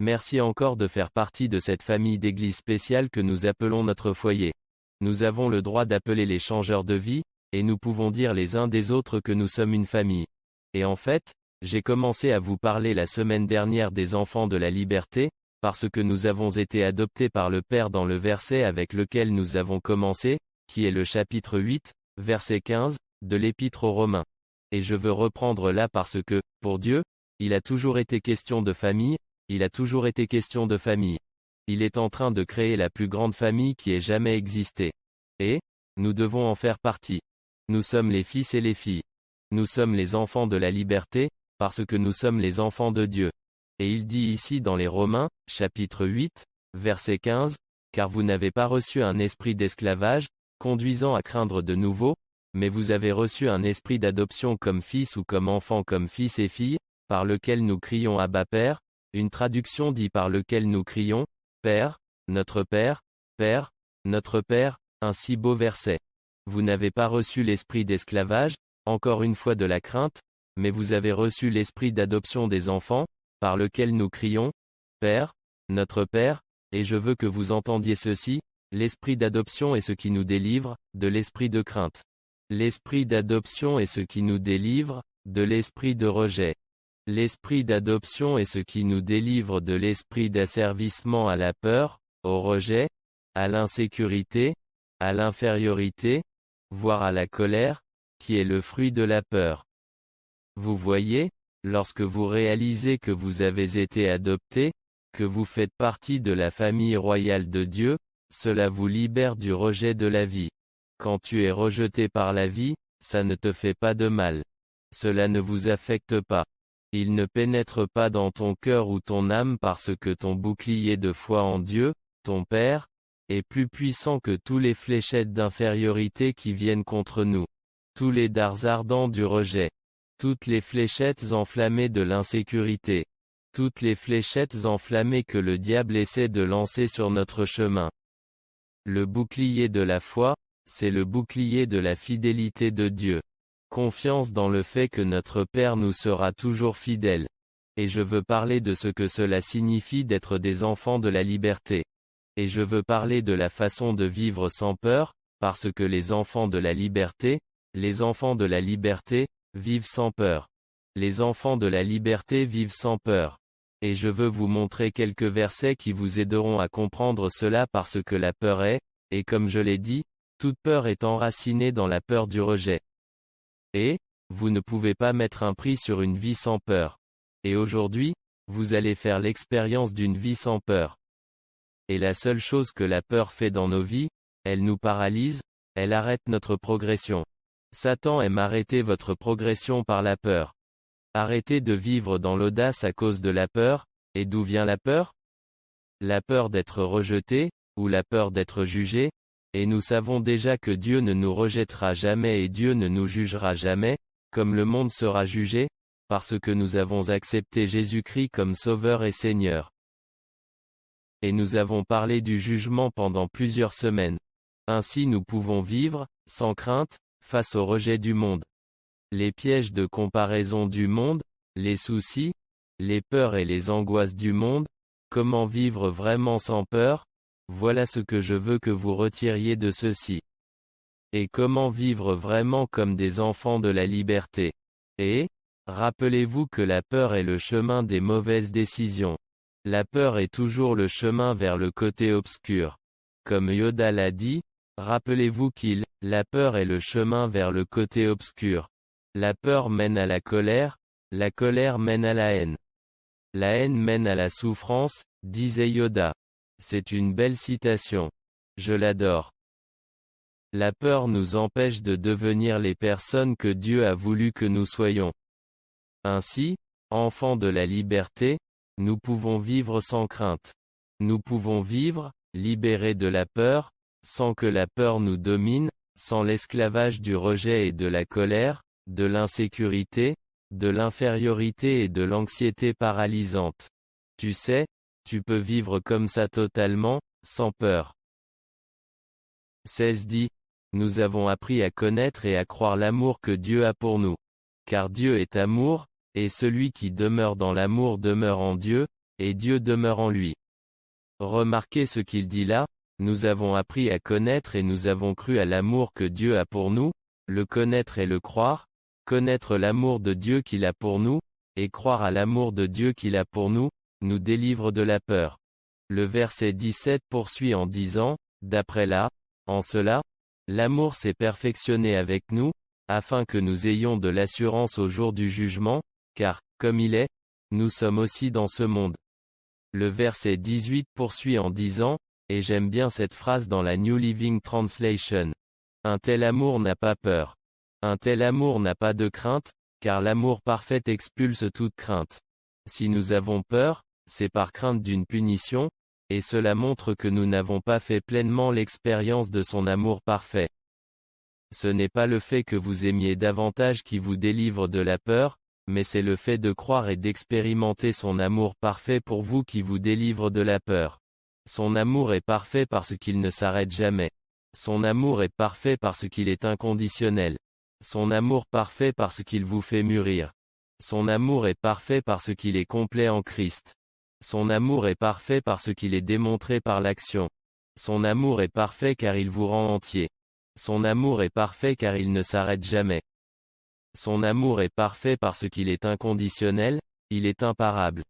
Merci encore de faire partie de cette famille d'église spéciale que nous appelons notre foyer. Nous avons le droit d'appeler les changeurs de vie, et nous pouvons dire les uns des autres que nous sommes une famille. Et en fait, j'ai commencé à vous parler la semaine dernière des enfants de la liberté, parce que nous avons été adoptés par le Père dans le verset avec lequel nous avons commencé, qui est le chapitre 8, verset 15, de l'Épître aux Romains. Et je veux reprendre là parce que, pour Dieu, il a toujours été question de famille, il a toujours été question de famille. Il est en train de créer la plus grande famille qui ait jamais existé. Et, nous devons en faire partie. Nous sommes les fils et les filles. Nous sommes les enfants de la liberté, parce que nous sommes les enfants de Dieu. Et il dit ici dans les Romains, chapitre 8, verset 15, « Car vous n'avez pas reçu un esprit d'esclavage, conduisant à craindre de nouveau, mais vous avez reçu un esprit d'adoption comme fils ou comme enfant comme fils et filles, par lequel nous crions Abba Père », une traduction dit par lequel nous crions, Père, notre Père, Père, notre Père, un si beau verset. Vous n'avez pas reçu l'esprit d'esclavage, encore une fois de la crainte, mais vous avez reçu l'esprit d'adoption des enfants, par lequel nous crions, Père, notre Père, et je veux que vous entendiez ceci, l'esprit d'adoption est ce qui nous délivre, de l'esprit de crainte. L'esprit d'adoption est ce qui nous délivre, de l'esprit de rejet. L'esprit d'adoption est ce qui nous délivre de l'esprit d'asservissement à la peur, au rejet, à l'insécurité, à l'infériorité, voire à la colère, qui est le fruit de la peur. Vous voyez, lorsque vous réalisez que vous avez été adopté, que vous faites partie de la famille royale de Dieu, cela vous libère du rejet de la vie. Quand tu es rejeté par la vie, ça ne te fait pas de mal. Cela ne vous affecte pas. Il ne pénètre pas dans ton cœur ou ton âme parce que ton bouclier de foi en Dieu, ton Père, est plus puissant que tous les fléchettes d'infériorité qui viennent contre nous. Tous les dards ardents du rejet. Toutes les fléchettes enflammées de l'insécurité. Toutes les fléchettes enflammées que le diable essaie de lancer sur notre chemin. Le bouclier de la foi, c'est le bouclier de la fidélité de Dieu. Confiance dans le fait que notre Père nous sera toujours fidèle. Et je veux parler de ce que cela signifie d'être des enfants de la liberté. Et je veux parler de la façon de vivre sans peur, parce que les enfants de la liberté, vivent sans peur. Les enfants de la liberté vivent sans peur. Et je veux vous montrer quelques versets qui vous aideront à comprendre cela parce que la peur est, et comme je l'ai dit, toute peur est enracinée dans la peur du rejet. Et, vous ne pouvez pas mettre un prix sur une vie sans peur. Et aujourd'hui, vous allez faire l'expérience d'une vie sans peur. Et la seule chose que la peur fait dans nos vies, elle nous paralyse, elle arrête notre progression. Satan aime arrêter votre progression par la peur. Arrêtez de vivre dans l'audace à cause de la peur, et d'où vient la peur? La peur d'être rejeté, ou la peur d'être jugé, et nous savons déjà que Dieu ne nous rejettera jamais et Dieu ne nous jugera jamais, comme le monde sera jugé, parce que nous avons accepté Jésus-Christ comme Sauveur et Seigneur. Et nous avons parlé du jugement pendant plusieurs semaines. Ainsi nous pouvons vivre, sans crainte, face au rejet du monde. Les pièges de comparaison du monde, les soucis, les peurs et les angoisses du monde, comment vivre vraiment sans peur, voilà ce que je veux que vous retiriez de ceci. Et comment vivre vraiment comme des enfants de la liberté. Et, rappelez-vous que la peur est le chemin des mauvaises décisions. La peur est toujours le chemin vers le côté obscur. Comme Yoda l'a dit, rappelez-vous la peur est le chemin vers le côté obscur. La peur mène à la colère mène à la haine. La haine mène à la souffrance, disait Yoda. C'est une belle citation. Je l'adore. La peur nous empêche de devenir les personnes que Dieu a voulu que nous soyons. Ainsi, enfants de la liberté, nous pouvons vivre sans crainte. Nous pouvons vivre, libérés de la peur, sans que la peur nous domine, sans l'esclavage du rejet et de la colère, de l'insécurité, de l'infériorité et de l'anxiété paralysante. Tu sais, tu peux vivre comme ça totalement, sans peur. 16 dit, nous avons appris à connaître et à croire l'amour que Dieu a pour nous. Car Dieu est amour, et celui qui demeure dans l'amour demeure en Dieu, et Dieu demeure en lui. Remarquez ce qu'il dit là, nous avons appris à connaître et nous avons cru à l'amour que Dieu a pour nous, le connaître et le croire, connaître l'amour de Dieu qu'il a pour nous, et croire à l'amour de Dieu qu'il a pour nous, nous délivre de la peur. Le verset 17 poursuit en disant, d'après là, en cela, l'amour s'est perfectionné avec nous, afin que nous ayons de l'assurance au jour du jugement, car, comme il est, nous sommes aussi dans ce monde. Le verset 18 poursuit en disant, et j'aime bien cette phrase dans la New Living Translation. Un tel amour n'a pas peur. Un tel amour n'a pas de crainte, car l'amour parfait expulse toute crainte. Si nous avons peur, c'est par crainte d'une punition, et cela montre que nous n'avons pas fait pleinement l'expérience de son amour parfait. Ce n'est pas le fait que vous aimiez davantage qui vous délivre de la peur, mais c'est le fait de croire et d'expérimenter son amour parfait pour vous qui vous délivre de la peur. Son amour est parfait parce qu'il ne s'arrête jamais. Son amour est parfait parce qu'il est inconditionnel. Son amour parfait parce qu'il vous fait mûrir. Son amour est parfait parce qu'il est complet en Christ. Son amour est parfait parce qu'il est démontré par l'action. Son amour est parfait car il vous rend entier. Son amour est parfait car il ne s'arrête jamais. Son amour est parfait parce qu'il est inconditionnel, il est imparable.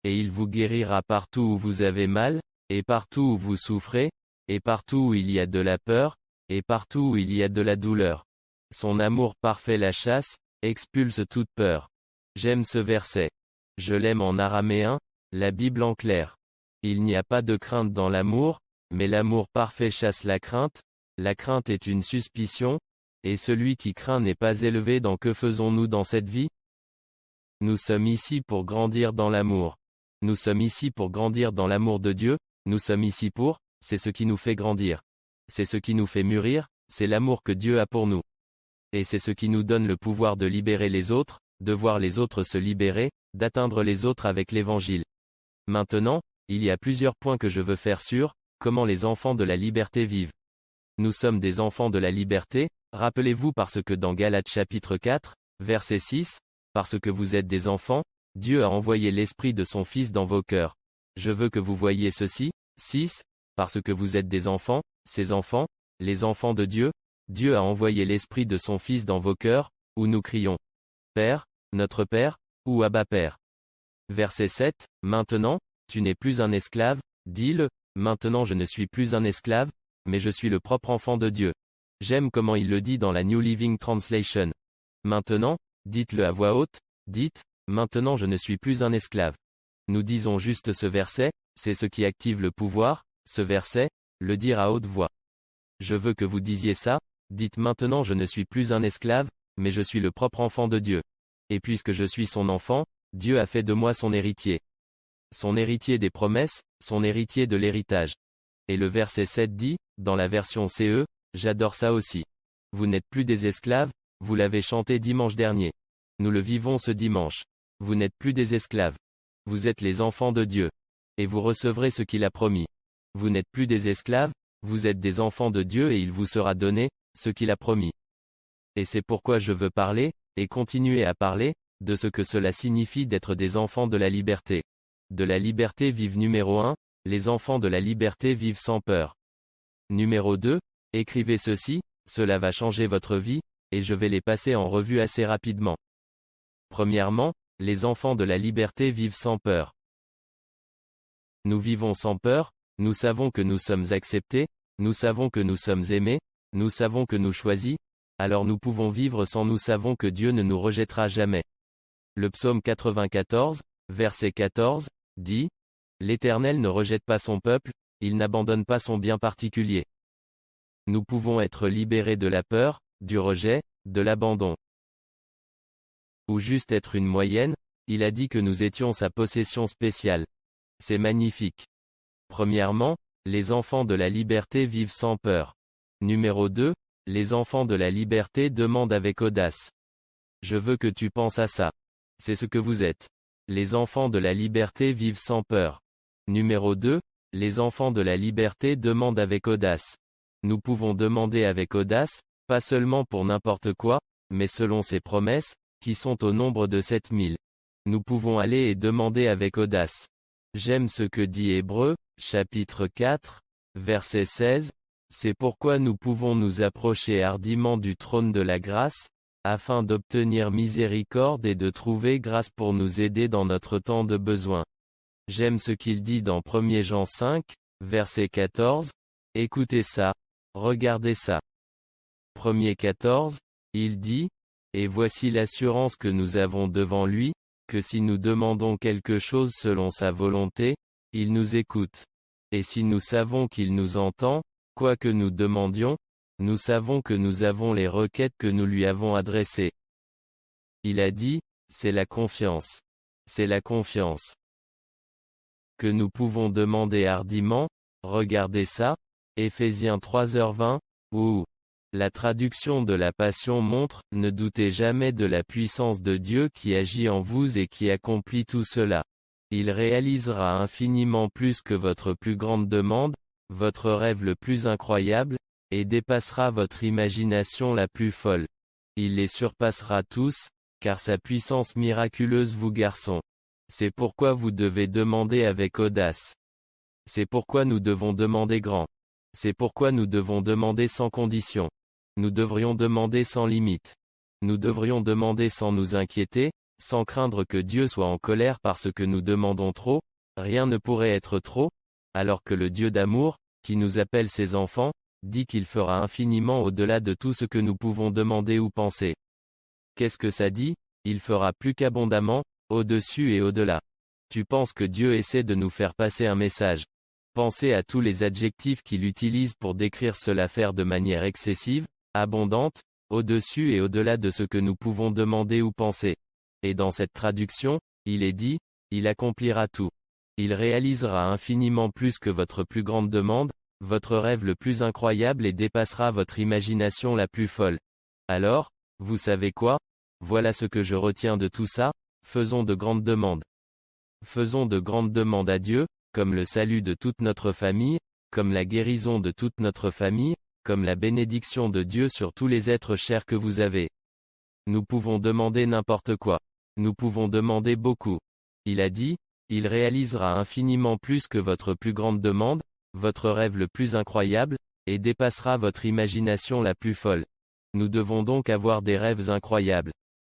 Et il vous guérira partout où vous avez mal, et partout où vous souffrez, et partout où il y a de la peur, et partout où il y a de la douleur. Son amour parfait la chasse, expulse toute peur. J'aime ce verset. Je l'aime en araméen, la Bible en clair. Il n'y a pas de crainte dans l'amour, mais l'amour parfait chasse la crainte est une suspicion, et celui qui craint n'est pas élevé dans que faisons-nous dans cette vie? Nous sommes ici pour grandir dans l'amour. Nous sommes ici pour grandir dans l'amour de Dieu, nous sommes ici pour, c'est ce qui nous fait grandir. C'est ce qui nous fait mûrir, c'est l'amour que Dieu a pour nous. Et c'est ce qui nous donne le pouvoir de libérer les autres, de voir les autres se libérer, d'atteindre les autres avec l'Évangile. Maintenant, il y a plusieurs points que je veux faire sur comment les enfants de la liberté vivent. Nous sommes des enfants de la liberté, rappelez-vous parce que dans Galates chapitre 4, verset 6, parce que vous êtes des enfants, Dieu a envoyé l'Esprit de son Fils dans vos cœurs. Je veux que vous voyiez ceci, 6, parce que vous êtes des enfants, ces enfants, les enfants de Dieu, Dieu a envoyé l'Esprit de son Fils dans vos cœurs, où nous crions, Père, notre Père, ou Abba Père. Verset 7, maintenant, tu n'es plus un esclave, dis-le, maintenant je ne suis plus un esclave, mais je suis le propre enfant de Dieu. J'aime comment il le dit dans la New Living Translation. Maintenant, dites-le à voix haute, dites, maintenant je ne suis plus un esclave. Nous disons juste ce verset, c'est ce qui active le pouvoir, ce verset, le dire à haute voix. Je veux que vous disiez ça, dites maintenant je ne suis plus un esclave, mais je suis le propre enfant de Dieu. Et puisque je suis son enfant, Dieu a fait de moi son héritier. Son héritier des promesses, son héritier de l'héritage. Et le verset 7 dit, dans la version CE, j'adore ça aussi. Vous n'êtes plus des esclaves, vous l'avez chanté dimanche dernier. Nous le vivons ce dimanche. Vous n'êtes plus des esclaves. Vous êtes les enfants de Dieu. Et vous recevrez ce qu'il a promis. Vous n'êtes plus des esclaves, vous êtes des enfants de Dieu et il vous sera donné, ce qu'il a promis. Et c'est pourquoi je veux parler, et continuer à parler, de ce que cela signifie d'être des enfants de la liberté. De la liberté vivent numéro 1, les enfants de la liberté vivent sans peur. Numéro 2, écrivez ceci, cela va changer votre vie, et je vais les passer en revue assez rapidement. Premièrement, les enfants de la liberté vivent sans peur. Nous vivons sans peur, nous savons que nous sommes acceptés, nous savons que nous sommes aimés, nous savons que nous choisis, alors nous pouvons vivre sans nous savons que Dieu ne nous rejettera jamais. Le psaume 94, verset 14, dit, « L'Éternel ne rejette pas son peuple, il n'abandonne pas son bien particulier. » Nous pouvons être libérés de la peur, du rejet, de l'abandon. Ou juste être une moyenne, il a dit que nous étions sa possession spéciale. C'est magnifique. Premièrement, les enfants de la liberté vivent sans peur. Numéro 2, les enfants de la liberté demandent avec audace. Je veux que tu penses à ça. C'est ce que vous êtes. Les enfants de la liberté vivent sans peur. Numéro 2, les enfants de la liberté demandent avec audace. Nous pouvons demander avec audace, pas seulement pour n'importe quoi, mais selon ses promesses, qui sont au nombre de 7000. Nous pouvons aller et demander avec audace. J'aime ce que dit Hébreux, chapitre 4, verset 16. C'est pourquoi nous pouvons nous approcher hardiment du trône de la grâce, afin d'obtenir miséricorde et de trouver grâce pour nous aider dans notre temps de besoin. J'aime ce qu'il dit dans 1 Jean 5, verset 14. Écoutez ça, regardez ça. 1er 14, il dit, « Et voici l'assurance que nous avons devant lui, que si nous demandons quelque chose selon sa volonté, il nous écoute. Et si nous savons qu'il nous entend, quoi que nous demandions, nous savons que nous avons les requêtes que nous lui avons adressées. » Il a dit, c'est la confiance. C'est la confiance que nous pouvons demander hardiment. Regardez ça, Éphésiens 3h20, où la traduction de la Passion montre, ne doutez jamais de la puissance de Dieu qui agit en vous et qui accomplit tout cela. Il réalisera infiniment plus que votre plus grande demande, votre rêve le plus incroyable, et dépassera votre imagination la plus folle. Il les surpassera tous, car sa puissance miraculeuse vous garçon. C'est pourquoi vous devez demander avec audace. C'est pourquoi nous devons demander grand. C'est pourquoi nous devons demander sans condition. Nous devrions demander sans limite. Nous devrions demander sans nous inquiéter, sans craindre que Dieu soit en colère parce que nous demandons trop. Rien ne pourrait être trop, alors que le Dieu d'amour, qui nous appelle ses enfants, dit qu'il fera infiniment au-delà de tout ce que nous pouvons demander ou penser. Qu'est-ce que ça dit? Il fera plus qu'abondamment, au-dessus et au-delà. Tu penses que Dieu essaie de nous faire passer un message? Pensez à tous les adjectifs qu'il utilise pour décrire cela, faire de manière excessive, abondante, au-dessus et au-delà de ce que nous pouvons demander ou penser. Et dans cette traduction, il est dit, il accomplira tout. Il réalisera infiniment plus que votre plus grande demande, votre rêve le plus incroyable et dépassera votre imagination la plus folle. Alors, vous savez quoi? Voilà ce que je retiens de tout ça, faisons de grandes demandes. Faisons de grandes demandes à Dieu, comme le salut de toute notre famille, comme la guérison de toute notre famille, comme la bénédiction de Dieu sur tous les êtres chers que vous avez. Nous pouvons demander n'importe quoi. Nous pouvons demander beaucoup. Il a dit, il réalisera infiniment plus que votre plus grande demande, votre rêve le plus incroyable, et dépassera votre imagination la plus folle. Nous devons donc avoir des rêves incroyables.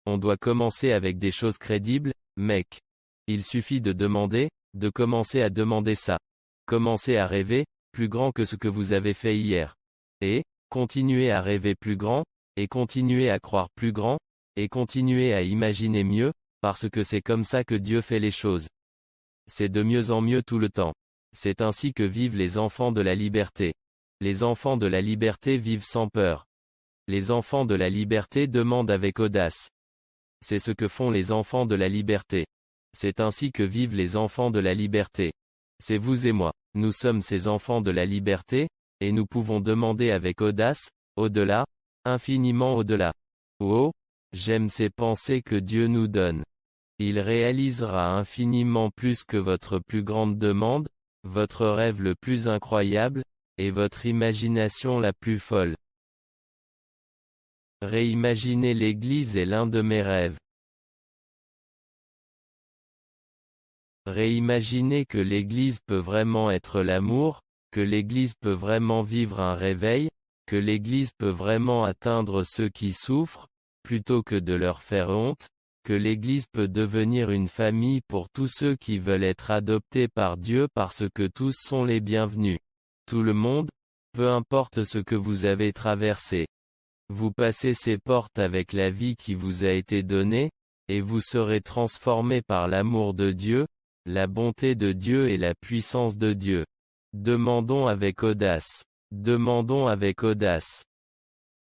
On doit commencer avec des choses crédibles, mec. Il suffit de demander, de commencer à demander ça. Commencez à rêver, plus grand que ce que vous avez fait hier. Et, continuez à rêver plus grand, et continuez à croire plus grand, et continuez à imaginer mieux, parce que c'est comme ça que Dieu fait les choses. C'est de mieux en mieux tout le temps. C'est ainsi que vivent les enfants de la liberté. Les enfants de la liberté vivent sans peur. Les enfants de la liberté demandent avec audace. C'est ce que font les enfants de la liberté. C'est ainsi que vivent les enfants de la liberté. C'est vous et moi. Nous sommes ces enfants de la liberté, et nous pouvons demander avec audace, au-delà, infiniment au-delà. Oh, j'aime ces pensées que Dieu nous donne. Il réalisera infiniment plus que votre plus grande demande, votre rêve le plus incroyable, et votre imagination la plus folle. Réimaginer l'Église est l'un de mes rêves. Réimaginer que l'Église peut vraiment être l'amour, que l'Église peut vraiment vivre un réveil, que l'Église peut vraiment atteindre ceux qui souffrent, plutôt que de leur faire honte, que l'Église peut devenir une famille pour tous ceux qui veulent être adoptés par Dieu parce que tous sont les bienvenus. Tout le monde, peu importe ce que vous avez traversé. Vous passez ces portes avec la vie qui vous a été donnée, et vous serez transformés par l'amour de Dieu, la bonté de Dieu et la puissance de Dieu. Demandons avec audace. Demandons avec audace.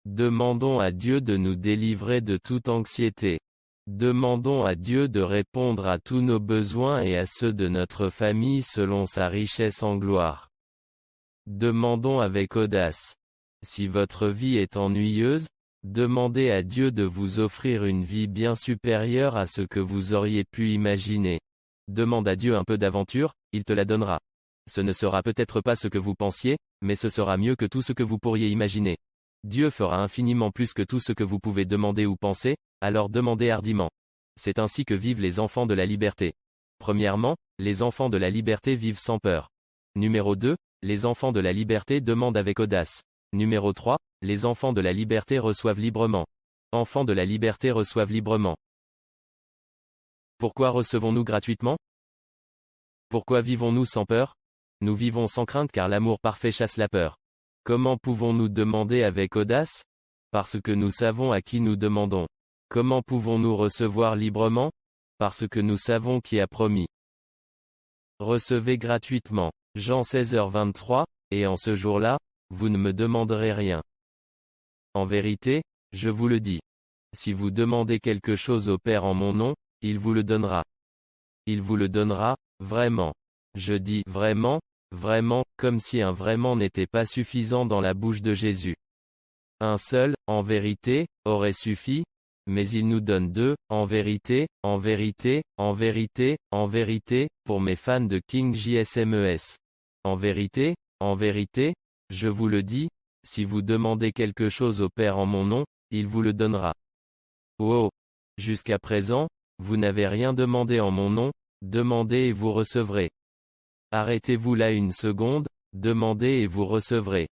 Demandons à Dieu de nous délivrer de toute anxiété. Demandons à Dieu de répondre à tous nos besoins et à ceux de notre famille selon sa richesse en gloire. Demandons avec audace. Si votre vie est ennuyeuse, demandez à Dieu de vous offrir une vie bien supérieure à ce que vous auriez pu imaginer. Demande à Dieu un peu d'aventure, il te la donnera. Ce ne sera peut-être pas ce que vous pensiez, mais ce sera mieux que tout ce que vous pourriez imaginer. Dieu fera infiniment plus que tout ce que vous pouvez demander ou penser, alors demandez hardiment. C'est ainsi que vivent les enfants de la liberté. Premièrement, les enfants de la liberté vivent sans peur. Numéro 2, les enfants de la liberté demandent avec audace. Numéro 3, les enfants de la liberté reçoivent librement. Enfants de la liberté reçoivent librement. Pourquoi recevons-nous gratuitement? Pourquoi vivons-nous sans peur? Nous vivons sans crainte car l'amour parfait chasse la peur. Comment pouvons-nous demander avec audace? Parce que nous savons à qui nous demandons. Comment pouvons-nous recevoir librement? Parce que nous savons qui a promis. Recevez gratuitement. Jean 16h23, et en ce jour-là, vous ne me demanderez rien. En vérité, je vous le dis. Si vous demandez quelque chose au Père en mon nom, il vous le donnera. Il vous le donnera, vraiment. Je dis vraiment, vraiment, comme si un vraiment n'était pas suffisant dans la bouche de Jésus. Un seul, en vérité, aurait suffi, mais il nous donne deux, en vérité, en vérité, en vérité, en vérité, pour mes fans de King JSMES. En vérité, je vous le dis, si vous demandez quelque chose au Père en mon nom, il vous le donnera. Oh! Jusqu'à présent, vous n'avez rien demandé en mon nom, demandez et vous recevrez. Arrêtez-vous là une seconde, demandez et vous recevrez.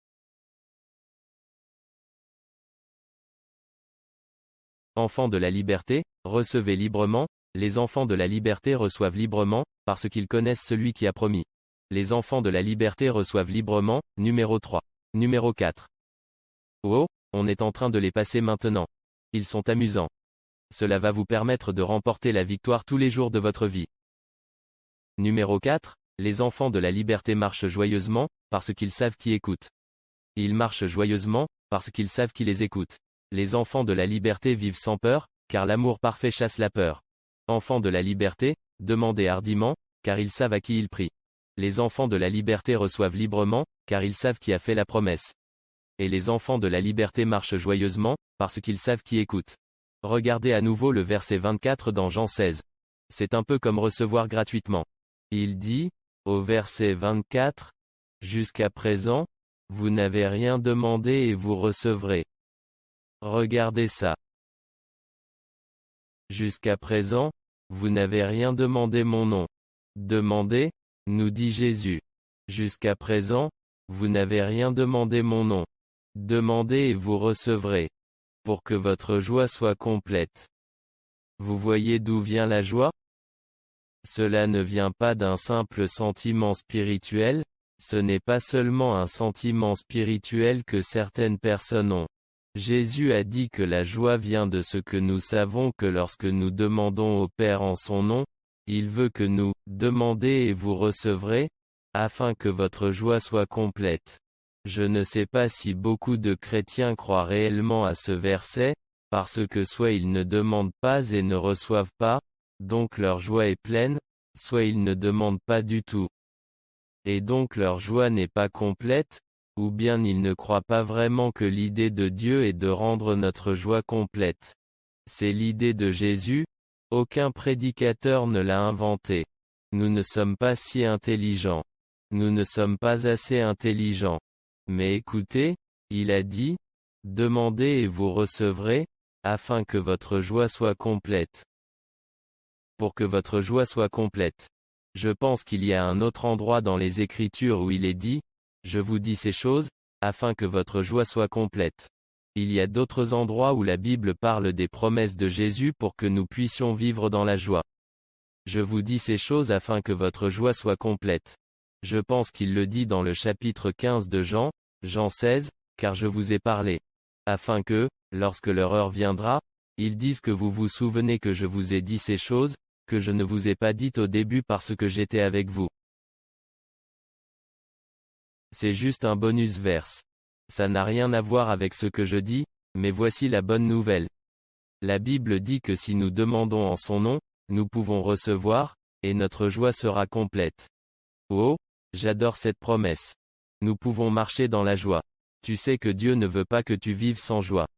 Enfants de la liberté, recevez librement, les enfants de la liberté reçoivent librement, parce qu'ils connaissent celui qui a promis. Les enfants de la liberté reçoivent librement, numéro 3. Numéro 4. Oh, on est en train de les passer maintenant. Ils sont amusants. Cela va vous permettre de remporter la victoire tous les jours de votre vie. Numéro 4. Les enfants de la liberté marchent joyeusement, parce qu'ils savent qui écoute. Ils marchent joyeusement, parce qu'ils savent qui les écoute. Les enfants de la liberté vivent sans peur, car l'amour parfait chasse la peur. Enfants de la liberté, demandez hardiment, car ils savent à qui ils prient. Les enfants de la liberté reçoivent librement, car ils savent qui a fait la promesse. Et les enfants de la liberté marchent joyeusement, parce qu'ils savent qui écoute. Regardez à nouveau le verset 24 dans Jean 16. C'est un peu comme recevoir gratuitement. Il dit, au verset 24, « Jusqu'à présent, vous n'avez rien demandé et vous recevrez. » Regardez ça. Jusqu'à présent, vous n'avez rien demandé mon nom. Demandez, nous dit Jésus. Jusqu'à présent, vous n'avez rien demandé mon nom. Demandez et vous recevrez. Pour que votre joie soit complète. Vous voyez d'où vient la joie? Cela ne vient pas d'un simple sentiment spirituel, ce n'est pas seulement un sentiment spirituel que certaines personnes ont. Jésus a dit que la joie vient de ce que nous savons que lorsque nous demandons au Père en son nom, il veut que nous, demandez et vous recevrez, afin que votre joie soit complète. Je ne sais pas si beaucoup de chrétiens croient réellement à ce verset, parce que soit ils ne demandent pas et ne reçoivent pas, donc leur joie est pleine, soit ils ne demandent pas du tout. Et donc leur joie n'est pas complète, ou bien ils ne croient pas vraiment que l'idée de Dieu est de rendre notre joie complète. C'est l'idée de Jésus, aucun prédicateur ne l'a inventée. Nous ne sommes pas si intelligents. Nous ne sommes pas assez intelligents. Mais écoutez, il a dit, « Demandez et vous recevrez, afin que votre joie soit complète. » Pour que votre joie soit complète. Je pense qu'il y a un autre endroit dans les Écritures où il est dit, « Je vous dis ces choses, afin que votre joie soit complète. » Il y a d'autres endroits où la Bible parle des promesses de Jésus pour que nous puissions vivre dans la joie. Je vous dis ces choses afin que votre joie soit complète. Je pense qu'il le dit dans le chapitre 15 de Jean, Jean 16, car je vous ai parlé. Afin que, lorsque leur heure viendra, ils disent que vous vous souvenez que je vous ai dit ces choses, que je ne vous ai pas dites au début parce que j'étais avec vous. C'est juste un bonus verse. Ça n'a rien à voir avec ce que je dis, mais voici la bonne nouvelle. La Bible dit que si nous demandons en son nom, nous pouvons recevoir, et notre joie sera complète. Oh, j'adore cette promesse. Nous pouvons marcher dans la joie. Tu sais que Dieu ne veut pas que tu vives sans joie.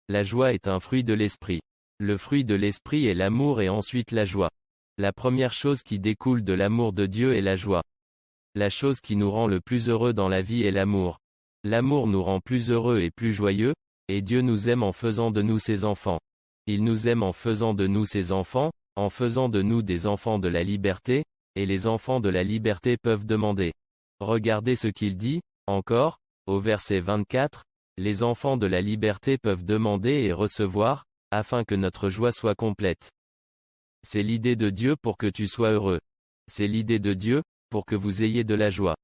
La joie est un fruit de l'esprit. Le fruit de l'esprit est l'amour et ensuite la joie. La première chose qui découle de l'amour de Dieu est la joie. La chose qui nous rend le plus heureux dans la vie est l'amour. L'amour nous rend plus heureux et plus joyeux, et Dieu nous aime en faisant de nous ses enfants. Il nous aime en faisant de nous ses enfants, en faisant de nous des enfants de la liberté, et les enfants de la liberté peuvent demander. Regardez ce qu'il dit, encore, au verset 24, les enfants de la liberté peuvent demander et recevoir, afin que notre joie soit complète. C'est l'idée de Dieu pour que tu sois heureux. C'est l'idée de Dieu, pour que vous ayez de la joie.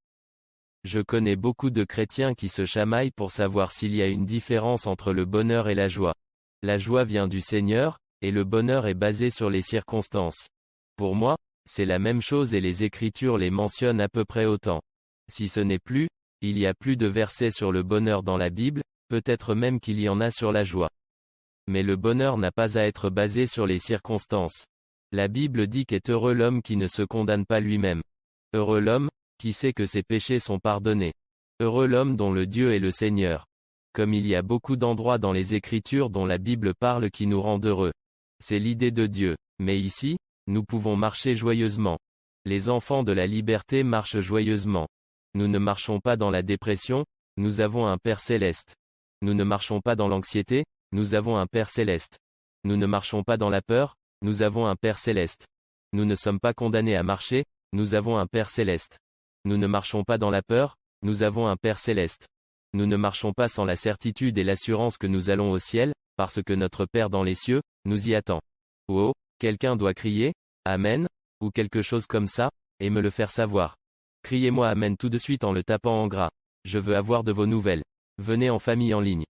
Je connais beaucoup de chrétiens qui se chamaillent pour savoir s'il y a une différence entre le bonheur et la joie. La joie vient du Seigneur, et le bonheur est basé sur les circonstances. Pour moi, c'est la même chose et les Écritures les mentionnent à peu près autant. Si ce n'est plus, il y a plus de versets sur le bonheur dans la Bible, peut-être même qu'il y en a sur la joie. Mais le bonheur n'a pas à être basé sur les circonstances. La Bible dit qu'est heureux l'homme qui ne se condamne pas lui-même. Heureux l'homme, qui sait que ses péchés sont pardonnés. Heureux l'homme dont le Dieu est le Seigneur. Comme il y a beaucoup d'endroits dans les Écritures dont la Bible parle qui nous rendent heureux. C'est l'idée de Dieu. Mais ici, nous pouvons marcher joyeusement. Les enfants de la liberté marchent joyeusement. Nous ne marchons pas dans la dépression, nous avons un Père céleste. Nous ne marchons pas dans l'anxiété, nous avons un Père céleste. Nous ne marchons pas dans la peur, nous avons un Père céleste. Nous ne sommes pas condamnés à marcher, nous avons un Père céleste. Nous ne marchons pas dans la peur, nous avons un Père céleste. Nous ne marchons pas sans la certitude et l'assurance que nous allons au ciel, parce que notre Père dans les cieux, nous y attend. Oh, quelqu'un doit crier, Amen, ou quelque chose comme ça, et me le faire savoir. Criez-moi Amen tout de suite en le tapant en gras. Je veux avoir de vos nouvelles. Venez en famille en ligne.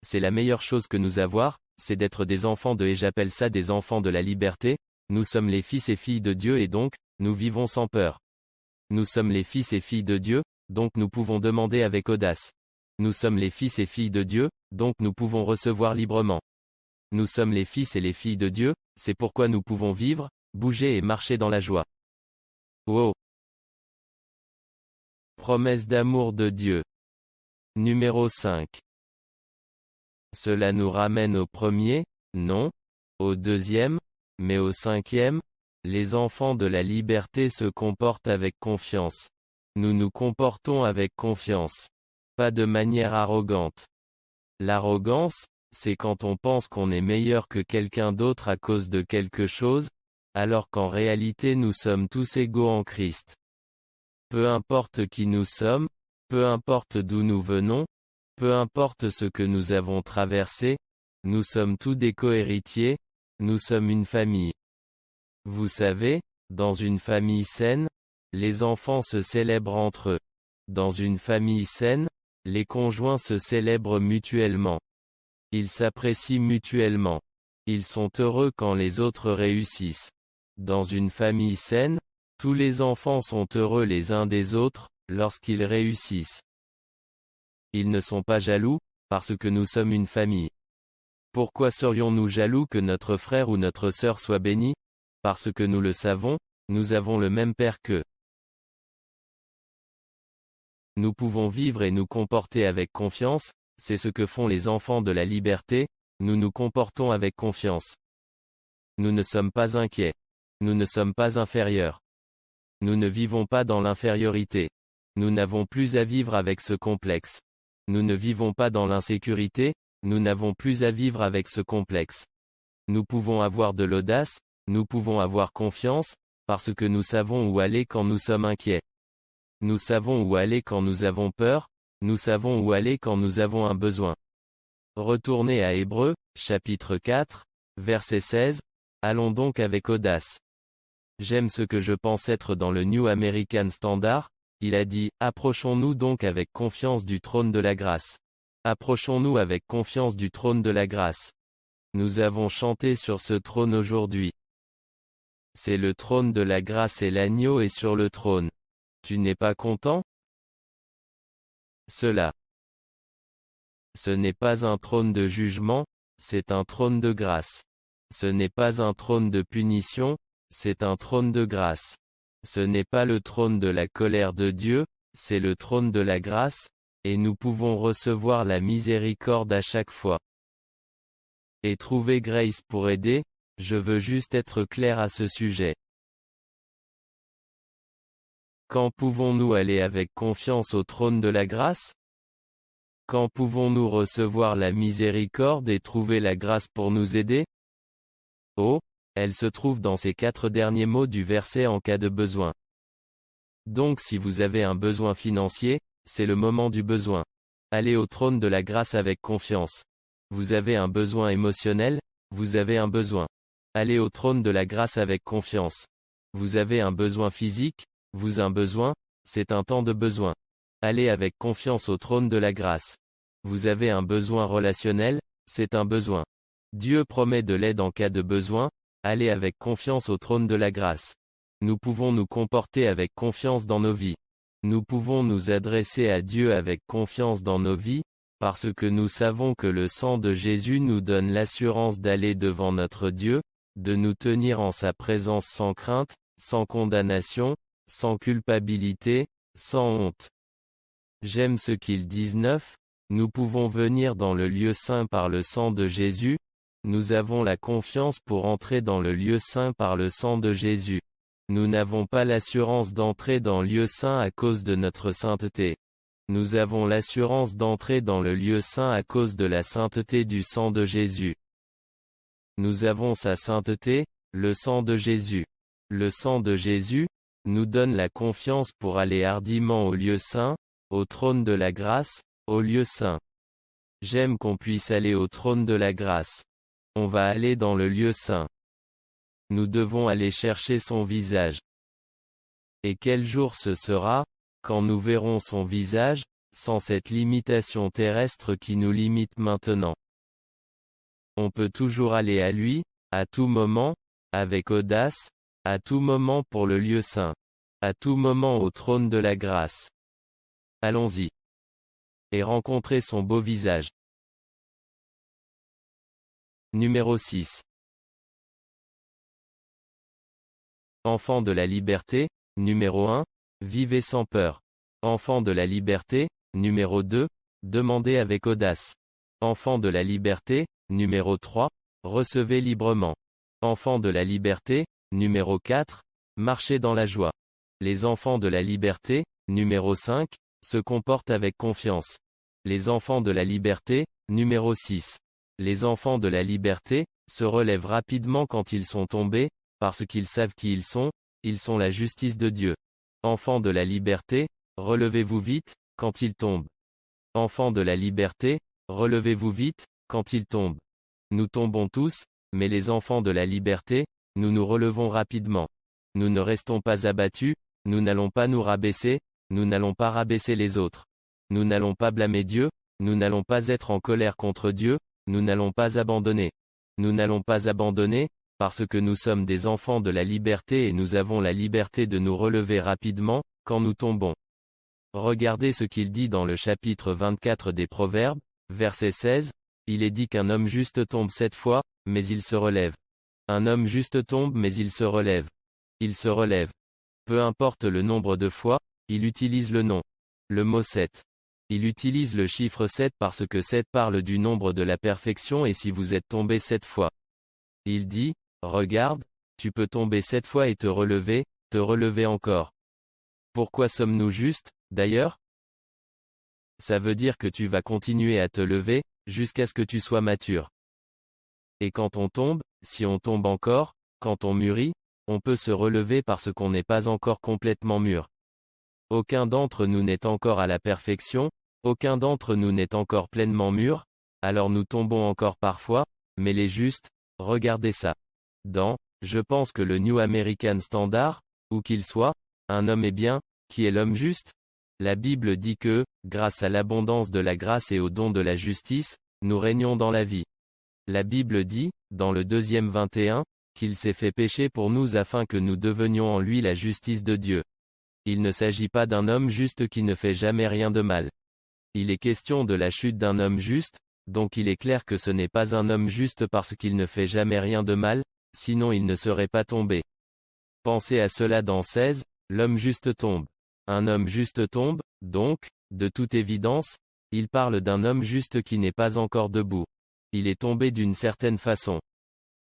C'est la meilleure chose que nous avoir, c'est d'être des enfants de et j'appelle ça des enfants de la liberté. Nous sommes les fils et filles de Dieu et donc, nous vivons sans peur. Nous sommes les fils et filles de Dieu, donc nous pouvons demander avec audace. Nous sommes les fils et filles de Dieu, donc nous pouvons recevoir librement. Nous sommes les fils et les filles de Dieu, c'est pourquoi nous pouvons vivre, bouger et marcher dans la joie. Wow! Promesse d'amour de Dieu. Numéro 5. Cela nous ramène au premier, non, au deuxième, mais au cinquième. Les enfants de la liberté se comportent avec confiance. Nous nous comportons avec confiance. Pas de manière arrogante. L'arrogance, c'est quand on pense qu'on est meilleur que quelqu'un d'autre à cause de quelque chose, alors qu'en réalité nous sommes tous égaux en Christ. Peu importe qui nous sommes, peu importe d'où nous venons, peu importe ce que nous avons traversé, nous sommes tous des co-héritiers, nous sommes une famille. Vous savez, dans une famille saine, les enfants se célèbrent entre eux. Dans une famille saine, les conjoints se célèbrent mutuellement. Ils s'apprécient mutuellement. Ils sont heureux quand les autres réussissent. Dans une famille saine, tous les enfants sont heureux les uns des autres, lorsqu'ils réussissent. Ils ne sont pas jaloux, parce que nous sommes une famille. Pourquoi serions-nous jaloux que notre frère ou notre sœur soit béni? Parce que nous le savons, nous avons le même Père qu'eux. Nous pouvons vivre et nous comporter avec confiance, c'est ce que font les enfants de la liberté, nous nous comportons avec confiance. Nous ne sommes pas inquiets. Nous ne sommes pas inférieurs. Nous ne vivons pas dans l'infériorité. Nous n'avons plus à vivre avec ce complexe. Nous ne vivons pas dans l'insécurité, nous n'avons plus à vivre avec ce complexe. Nous pouvons avoir de l'audace, nous pouvons avoir confiance, parce que nous savons où aller quand nous sommes inquiets. Nous savons où aller quand nous avons peur, nous savons où aller quand nous avons un besoin. Retournez à Hébreux, chapitre 4, verset 16, allons donc avec audace. J'aime ce que je pense être dans le New American Standard, il a dit, approchons-nous donc avec confiance du trône de la grâce. Approchons-nous avec confiance du trône de la grâce. Nous avons chanté sur ce trône aujourd'hui. C'est le trône de la grâce et l'agneau est sur le trône. Tu n'es pas content? Ce n'est pas un trône de jugement, c'est un trône de grâce. Ce n'est pas un trône de punition, c'est un trône de grâce. Ce n'est pas le trône de la colère de Dieu, c'est le trône de la grâce, et nous pouvons recevoir la miséricorde à chaque fois. Et trouver Grace pour aider, je veux juste être clair à ce sujet. Quand pouvons-nous aller avec confiance au trône de la grâce? Quand pouvons-nous recevoir la miséricorde et trouver la grâce pour nous aider? Oh, elle se trouve dans ces 4 derniers mots du verset en cas de besoin. Donc si vous avez un besoin financier, c'est le moment du besoin. Allez au trône de la grâce avec confiance. Vous avez un besoin émotionnel, vous avez un besoin. Allez au trône de la grâce avec confiance. Vous avez un besoin physique, vous un besoin, c'est un temps de besoin. Allez avec confiance au trône de la grâce. Vous avez un besoin relationnel, c'est un besoin. Dieu promet de l'aide en cas de besoin, allez avec confiance au trône de la grâce. Nous pouvons nous comporter avec confiance dans nos vies. Nous pouvons nous adresser à Dieu avec confiance dans nos vies, parce que nous savons que le sang de Jésus nous donne l'assurance d'aller devant notre Dieu, de nous tenir en sa présence sans crainte, sans condamnation, sans culpabilité, sans honte. J'aime ce qu'ils disent 9, nous pouvons venir dans le lieu saint par le sang de Jésus, nous avons la confiance pour entrer dans le lieu saint par le sang de Jésus. Nous n'avons pas l'assurance d'entrer dans le lieu saint à cause de notre sainteté. Nous avons l'assurance d'entrer dans le lieu saint à cause de la sainteté du sang de Jésus. Nous avons sa sainteté, le sang de Jésus. Le sang de Jésus nous donne la confiance pour aller hardiment au lieu saint, au trône de la grâce, au lieu saint. J'aime qu'on puisse aller au trône de la grâce. On va aller dans le lieu saint. Nous devons aller chercher son visage. Et quel jour ce sera, quand nous verrons son visage, sans cette limitation terrestre qui nous limite maintenant. On peut toujours aller à lui, à tout moment, avec audace, à tout moment pour le lieu saint. À tout moment au trône de la grâce. Allons-y. Et rencontrer son beau visage. Numéro 6. Enfant de la liberté, numéro 1, vivez sans peur. Enfant de la liberté, numéro 2, demandez avec audace. Enfant de la liberté, numéro 3, recevez librement. Enfant de la liberté, numéro 4, marchez dans la joie. Les enfants de la liberté, numéro 5, se comportent avec confiance. Les enfants de la liberté, numéro 6. Les enfants de la liberté, se relèvent rapidement quand ils sont tombés, parce qu'ils savent qui ils sont la justice de Dieu. Enfants de la liberté, relevez-vous vite, quand ils tombent. Enfants de la liberté, relevez-vous vite, quand ils tombent. Nous tombons tous, mais les enfants de la liberté, nous nous relevons rapidement. Nous ne restons pas abattus, nous n'allons pas nous rabaisser, nous n'allons pas rabaisser les autres. Nous n'allons pas blâmer Dieu, nous n'allons pas être en colère contre Dieu, nous n'allons pas abandonner. Nous n'allons pas abandonner, parce que nous sommes des enfants de la liberté et nous avons la liberté de nous relever rapidement, quand nous tombons. Regardez ce qu'il dit dans le chapitre 24 des Proverbes, verset 16, il est dit qu'un homme juste tombe 7 fois, mais il se relève. Un homme juste tombe mais il se relève. Il se relève. Peu importe le nombre de fois, il utilise le nom. Le mot 7. Il utilise le chiffre 7 parce que 7 parle du nombre de la perfection et si vous êtes tombé 7 fois. Il dit, regarde, tu peux tomber 7 fois et te relever encore. Pourquoi sommes-nous justes, d'ailleurs? Ça veut dire que tu vas continuer à te lever, jusqu'à ce que tu sois mature. Et quand on tombe, si on tombe encore, quand on mûrit, on peut se relever parce qu'on n'est pas encore complètement mûr. Aucun d'entre nous n'est encore à la perfection, aucun d'entre nous n'est encore pleinement mûr, alors nous tombons encore parfois, mais les justes, regardez ça. Je pense que le New American Standard, où qu'il soit, un homme est bien, qui est l'homme juste? La Bible dit que, grâce à l'abondance de la grâce et au don de la justice, nous régnons dans la vie. La Bible dit, dans le 2e 21, qu'il s'est fait pécher pour nous afin que nous devenions en lui la justice de Dieu. Il ne s'agit pas d'un homme juste qui ne fait jamais rien de mal. Il est question de la chute d'un homme juste, donc il est clair que ce n'est pas un homme juste parce qu'il ne fait jamais rien de mal, sinon il ne serait pas tombé. Pensez à cela dans 16, l'homme juste tombe. Un homme juste tombe, donc, de toute évidence, il parle d'un homme juste qui n'est pas encore debout. Il est tombé d'une certaine façon.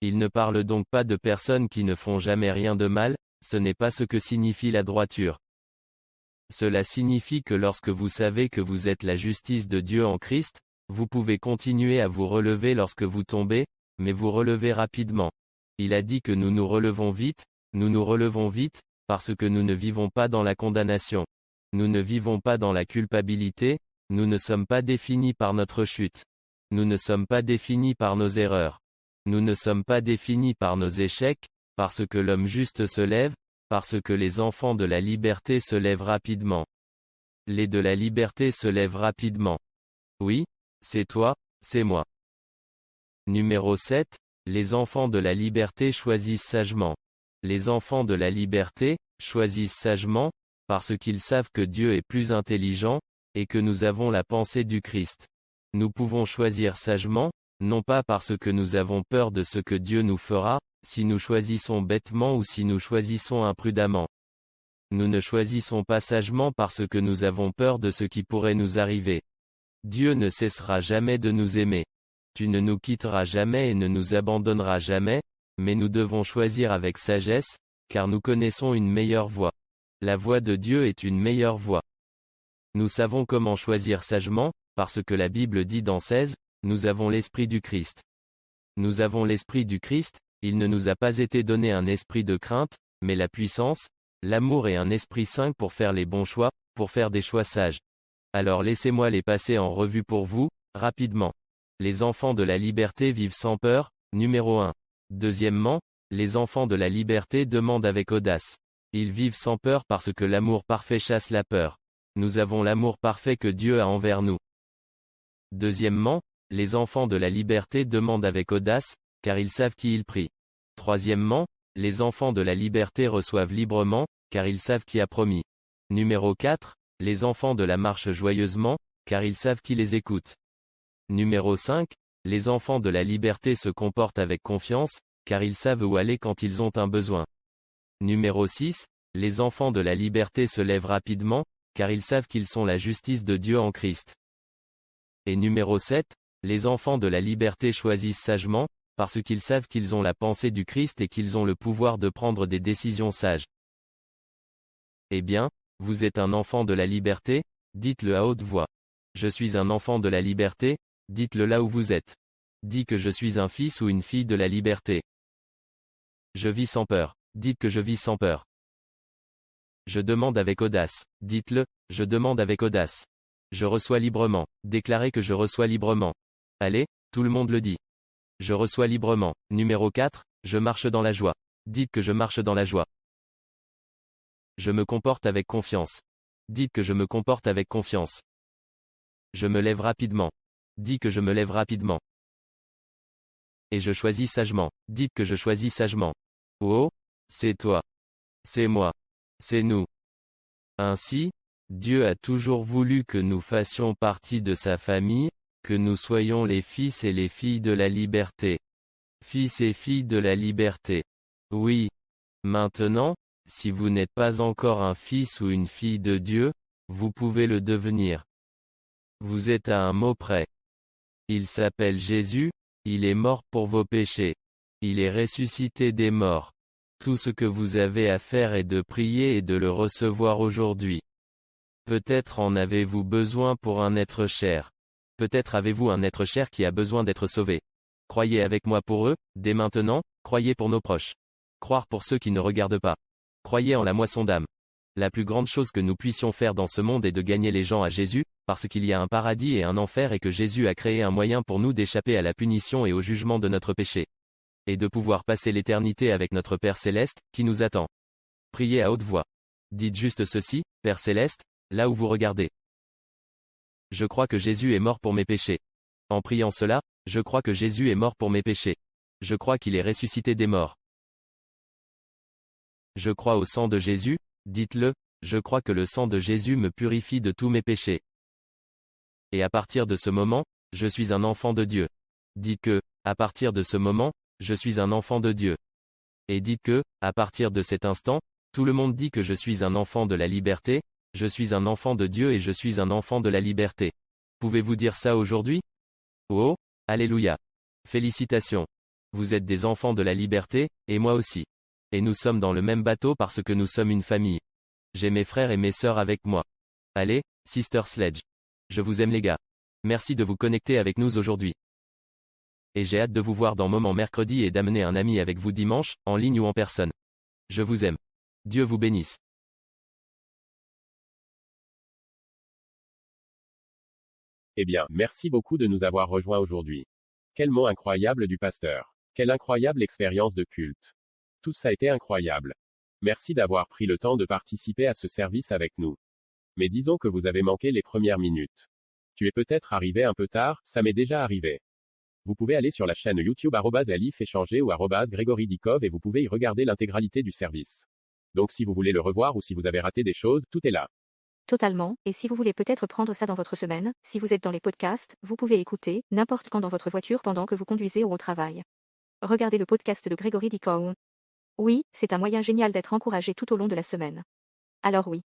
Il ne parle donc pas de personnes qui ne font jamais rien de mal, ce n'est pas ce que signifie la droiture. Cela signifie que lorsque vous savez que vous êtes la justice de Dieu en Christ, vous pouvez continuer à vous relever lorsque vous tombez, mais vous relevez rapidement. Il a dit que nous nous relevons vite, parce que nous ne vivons pas dans la condamnation. Nous ne vivons pas dans la culpabilité, nous ne sommes pas définis par notre chute. Nous ne sommes pas définis par nos erreurs. Nous ne sommes pas définis par nos échecs, parce que l'homme juste se lève, parce que les enfants de la liberté se lèvent rapidement. Les de la liberté se lèvent rapidement. Oui, c'est toi, c'est moi. Numéro 7. Les enfants de la liberté choisissent sagement. Les enfants de la liberté choisissent sagement, parce qu'ils savent que Dieu est plus intelligent, et que nous avons la pensée du Christ. Nous pouvons choisir sagement, non pas parce que nous avons peur de ce que Dieu nous fera, si nous choisissons bêtement ou si nous choisissons imprudemment. Nous ne choisissons pas sagement parce que nous avons peur de ce qui pourrait nous arriver. Dieu ne cessera jamais de nous aimer. Tu ne nous quitteras jamais et ne nous abandonneras jamais, mais nous devons choisir avec sagesse, car nous connaissons une meilleure voie. La voie de Dieu est une meilleure voie. Nous savons comment choisir sagement, parce que la Bible dit dans 16, nous avons l'Esprit du Christ. Nous avons l'Esprit du Christ, il ne nous a pas été donné un esprit de crainte, mais la puissance, l'amour et un esprit saint pour faire les bons choix, pour faire des choix sages. Alors laissez-moi les passer en revue pour vous, rapidement. Les enfants de la liberté vivent sans peur, numéro 1. Deuxièmement, les enfants de la liberté demandent avec audace. Ils vivent sans peur parce que l'amour parfait chasse la peur. Nous avons l'amour parfait que Dieu a envers nous. Deuxièmement, les enfants de la liberté demandent avec audace, car ils savent qui ils prient. Troisièmement, les enfants de la liberté reçoivent librement, car ils savent qui a promis. Numéro 4, les enfants de la marchent joyeusement, car ils savent qui les écoute. Numéro 5, les enfants de la liberté se comportent avec confiance, car ils savent où aller quand ils ont un besoin. Numéro 6, les enfants de la liberté se lèvent rapidement, car ils savent qu'ils sont la justice de Dieu en Christ. Et numéro 7, les enfants de la liberté choisissent sagement, parce qu'ils savent qu'ils ont la pensée du Christ et qu'ils ont le pouvoir de prendre des décisions sages. Eh bien, vous êtes un enfant de la liberté, dites-le à haute voix. Je suis un enfant de la liberté, dites-le là où vous êtes. Dis que je suis un fils ou une fille de la liberté. Je vis sans peur, dites que je vis sans peur. Je demande avec audace, dites-le, je demande avec audace. Je reçois librement, déclarez que je reçois librement. Allez, tout le monde le dit. Je reçois librement. Numéro 4, je marche dans la joie. Dites que je marche dans la joie. Je me comporte avec confiance. Dites que je me comporte avec confiance. Je me lève rapidement. Dis que je me lève rapidement. Et je choisis sagement. Dites que je choisis sagement. Oh, c'est toi. C'est moi. C'est nous. Ainsi, Dieu a toujours voulu que nous fassions partie de sa famille, que nous soyons les fils et les filles de la liberté. Fils et filles de la liberté. Oui. Maintenant, si vous n'êtes pas encore un fils ou une fille de Dieu, vous pouvez le devenir. Vous êtes à un mot près. Il s'appelle Jésus, il est mort pour vos péchés. Il est ressuscité des morts. Tout ce que vous avez à faire est de prier et de le recevoir aujourd'hui. Peut-être en avez-vous besoin pour un être cher. Peut-être avez-vous un être cher qui a besoin d'être sauvé. Croyez avec moi pour eux, dès maintenant, croyez pour nos proches. Croire pour ceux qui ne regardent pas. Croyez en la moisson d'âme. La plus grande chose que nous puissions faire dans ce monde est de gagner les gens à Jésus, parce qu'il y a un paradis et un enfer et que Jésus a créé un moyen pour nous d'échapper à la punition et au jugement de notre péché. Et de pouvoir passer l'éternité avec notre Père Céleste, qui nous attend. Priez à haute voix. Dites juste ceci, Père Céleste, là où vous regardez. Je crois que Jésus est mort pour mes péchés. En priant cela, je crois que Jésus est mort pour mes péchés. Je crois qu'il est ressuscité des morts. Je crois au sang de Jésus, dites-le, je crois que le sang de Jésus me purifie de tous mes péchés. Et à partir de ce moment, je suis un enfant de Dieu. Dites que, à partir de ce moment, je suis un enfant de Dieu. Et dites que, à partir de cet instant, tout le monde dit que je suis un enfant de la liberté, je suis un enfant de Dieu et je suis un enfant de la liberté. Pouvez-vous dire ça aujourd'hui? Oh, alléluia. Félicitations. Vous êtes des enfants de la liberté, et moi aussi. Et nous sommes dans le même bateau parce que nous sommes une famille. J'ai mes frères et mes sœurs avec moi. Allez, Sister Sledge. Je vous aime les gars. Merci de vous connecter avec nous aujourd'hui. Et j'ai hâte de vous voir dans Moment mercredi et d'amener un ami avec vous dimanche, en ligne ou en personne. Je vous aime. Dieu vous bénisse. Eh bien, merci beaucoup de nous avoir rejoints aujourd'hui. Quel mot incroyable du pasteur. Quelle incroyable expérience de culte. Tout ça a été incroyable. Merci d'avoir pris le temps de participer à ce service avec nous. Mais disons que vous avez manqué les premières minutes. Tu es peut-être arrivé un peu tard, ça m'est déjà arrivé. Vous pouvez aller sur la chaîne YouTube @alif-échanger ou @grégory-dikov et vous pouvez y regarder l'intégralité du service. Donc si vous voulez le revoir ou si vous avez raté des choses, tout est là. Totalement, et si vous voulez peut-être prendre ça dans votre semaine, si vous êtes dans les podcasts, vous pouvez écouter, n'importe quand dans votre voiture pendant que vous conduisez ou au travail. Regardez le podcast de Grégory Dikow. Oui, c'est un moyen génial d'être encouragé tout au long de la semaine. Alors oui.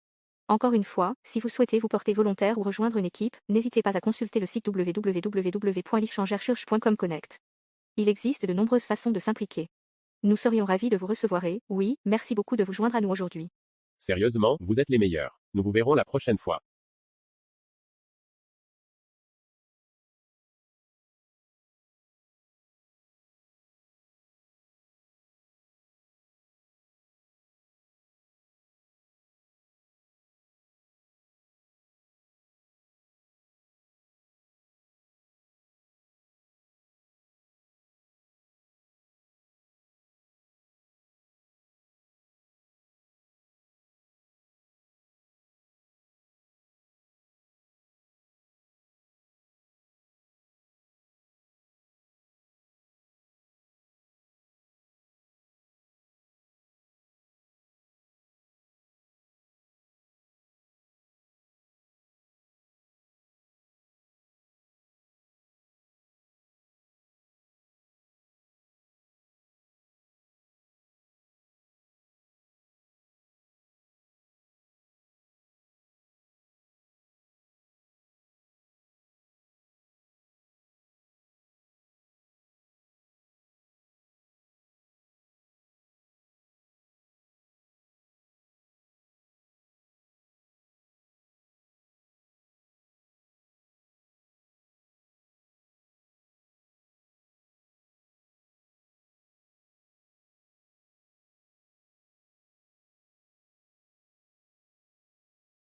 Encore une fois, si vous souhaitez vous porter volontaire ou rejoindre une équipe, n'hésitez pas à consulter le site www.lifechangerchurch.com Connect. Il existe de nombreuses façons de s'impliquer. Nous serions ravis de vous recevoir et, oui, merci beaucoup de vous joindre à nous aujourd'hui. Sérieusement, vous êtes les meilleurs. Nous vous verrons la prochaine fois.